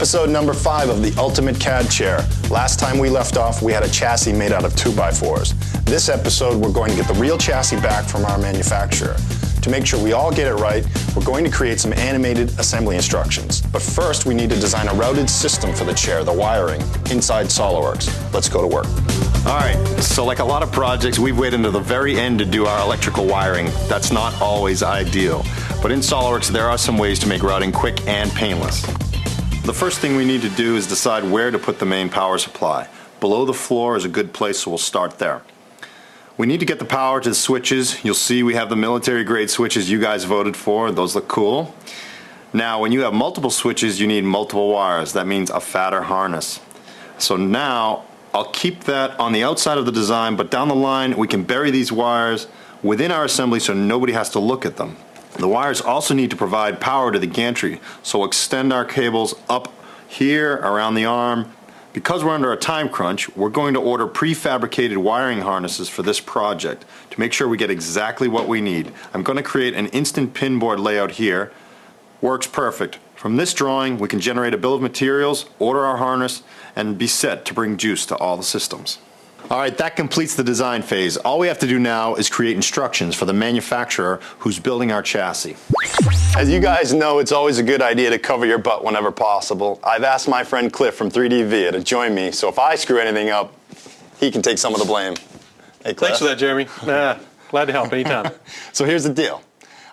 episode number 5 of the Ultimate CAD Chair. Last time we left off, we had a chassis made out of 2x4s. This episode, we're going to get the real chassis back from our manufacturer. To make sure we all get it right, we're going to create some animated assembly instructions. But first, we need to design a routed system for the chair, the wiring, inside SOLIDWORKS. Let's go to work. All right, so like a lot of projects, we've waited until the very end to do our electrical wiring. That's not always ideal. But in SOLIDWORKS, there are some ways to make routing quick and painless. The first thing we need to do is decide where to put the main power supply. Below the floor is a good place, so we'll start there. We need to get the power to the switches. You'll see we have the military grade switches you guys voted for. Those look cool. Now, when you have multiple switches, you need multiple wires. That means a fatter harness. So now, I'll keep that on the outside of the design, but down the line, we can bury these wires within our assembly so nobody has to look at them. The wires also need to provide power to the gantry, so we'll extend our cables up here around the arm. Because we're under a time crunch, we're going to order prefabricated wiring harnesses for this project to make sure we get exactly what we need. I'm going to create an instant pin board layout here. Works perfect. From this drawing, we can generate a bill of materials, order our harness, and be set to bring juice to all the systems. All right, that completes the design phase. All we have to do now is create instructions for the manufacturer who's building our chassis. As you guys know, it's always a good idea to cover your butt whenever possible. I've asked my friend Cliff from 3DVIA to join me, so if I screw anything up, he can take some of the blame. Hey, Cliff. Thanks for that, Jeremy. Glad to help anytime. So here's the deal.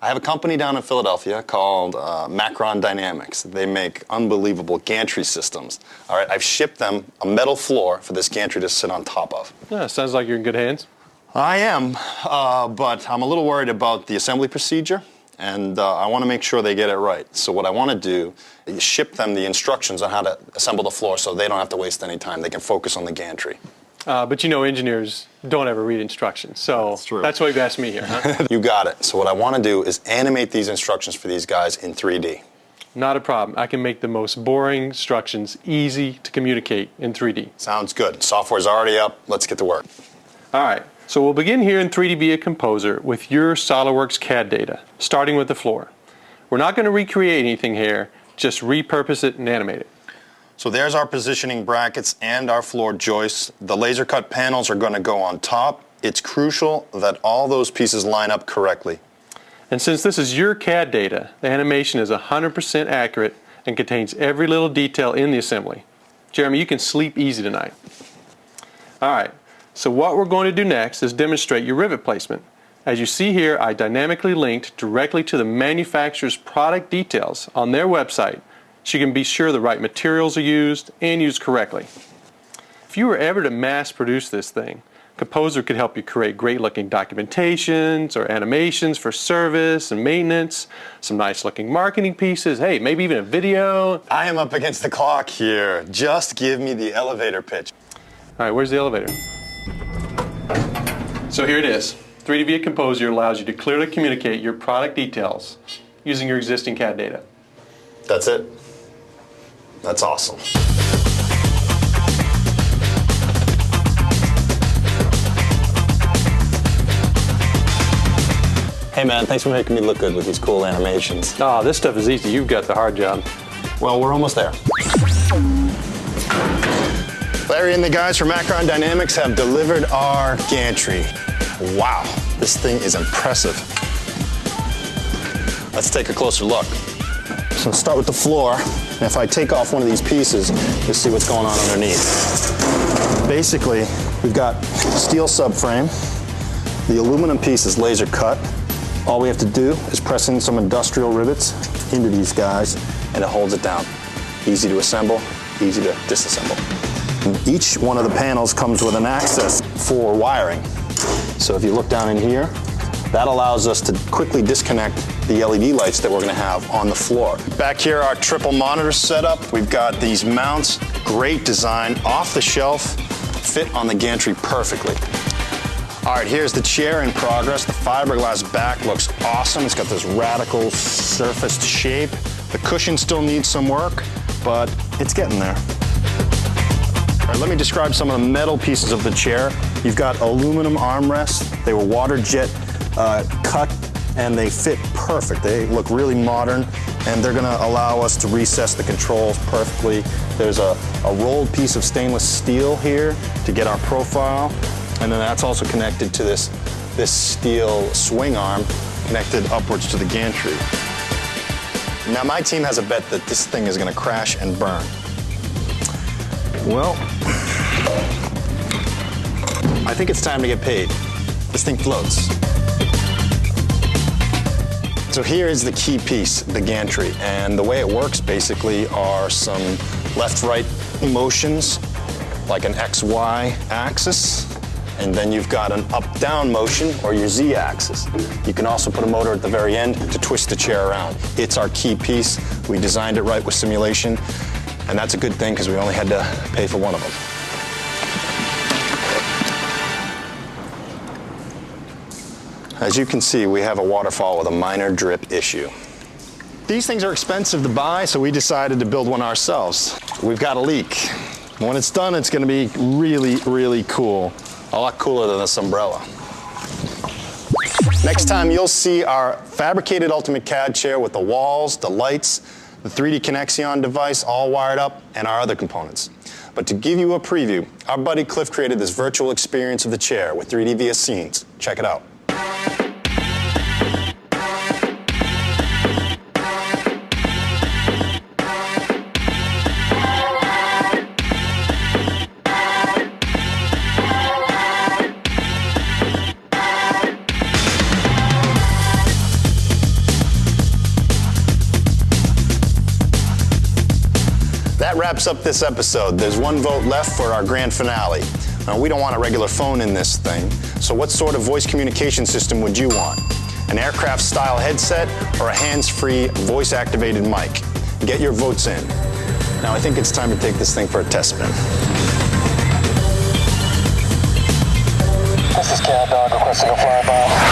I have a company down in Philadelphia called Macron Dynamics. They make unbelievable gantry systems. All right, I've shipped them a metal floor for this gantry to sit on top of. Yeah, sounds like you're in good hands. I am, but I'm a little worried about the assembly procedure, and I want to make sure they get it right. So what I want to do is ship them the instructions on how to assemble the floor so they don't have to waste any time. They can focus on the gantry. But you know engineers don't ever read instructions, so that's why you've asked me here, huh? You got it. So what I want to do is animate these instructions for these guys in 3D. Not a problem. I can make the most boring instructions easy to communicate in 3D. Sounds good. Software's already up. Let's get to work. All right, so we'll begin here in 3DVIA Composer with your SOLIDWORKS CAD data, starting with the floor. We're not going to recreate anything here, just repurpose it and animate it. So there's our positioning brackets and our floor joists. The laser cut panels are going to go on top. It's crucial that all those pieces line up correctly. And since this is your CAD data, the animation is 100% accurate and contains every little detail in the assembly. Jeremy, you can sleep easy tonight. All right, so what we're going to do next is demonstrate your rivet placement. As you see here, I dynamically linked directly to the manufacturer's product details on their website, so you can be sure the right materials are used and used correctly. If you were ever to mass produce this thing, Composer could help you create great looking documentations or animations for service and maintenance, some nice looking marketing pieces, hey, maybe even a video. I am up against the clock here. Just give me the elevator pitch. All right, where's the elevator? So here it is. 3DVIA Composer allows you to clearly communicate your product details using your existing CAD data. That's it. That's awesome. Hey man, thanks for making me look good with these cool animations. Oh, this stuff is easy. You've got the hard job. Well, we're almost there. Larry and the guys from Macron Dynamics have delivered our gantry. Wow, this thing is impressive. Let's take a closer look. So I'll start with the floor, and if I take off one of these pieces, you'll see what's going on underneath. Basically, we've got steel subframe. The aluminum piece is laser cut. All we have to do is press in some industrial rivets into these guys, and it holds it down. Easy to assemble, easy to disassemble. And each one of the panels comes with an access for wiring. So if you look down in here, that allows us to quickly disconnect the LED lights that we're going to have on the floor. Back here, our triple monitor setup. We've got these mounts, great design, off the shelf, fit on the gantry perfectly. All right, here's the chair in progress. The fiberglass back looks awesome. It's got this radical surfaced shape. The cushion still needs some work, but it's getting there. All right, let me describe some of the metal pieces of the chair. You've got aluminum armrests. They were water jet cut and they fit perfect. They look really modern, and they're gonna allow us to recess the controls perfectly. There's a rolled piece of stainless steel here to get our profile, and then that's also connected to this steel swing arm connected upwards to the gantry. Now my team has a bet that this thing is gonna crash and burn. Well, I think it's time to get paid. This thing floats. So here is the key piece, the gantry, and the way it works basically are some left-right motions, like an X-Y axis, and then you've got an up-down motion, or your Z-axis. You can also put a motor at the very end to twist the chair around. It's our key piece. We designed it right with simulation, and that's a good thing because we only had to pay for one of them. As you can see, we have a waterfall with a minor drip issue. These things are expensive to buy, so we decided to build one ourselves. We've got a leak. When it's done, it's gonna be really, really cool. A lot cooler than this umbrella. Next time, you'll see our fabricated Ultimate CAD chair with the walls, the lights, the 3D Connexion device all wired up, and our other components. But to give you a preview, our buddy Cliff created this virtual experience of the chair with 3D via scenes. Check it out. That wraps up this episode. There's one vote left for our grand finale. Now, we don't want a regular phone in this thing, so what sort of voice communication system would you want? An aircraft-style headset or a hands-free, voice-activated mic? Get your votes in. Now, I think it's time to take this thing for a test spin. This is Cat Dog requesting a flyby.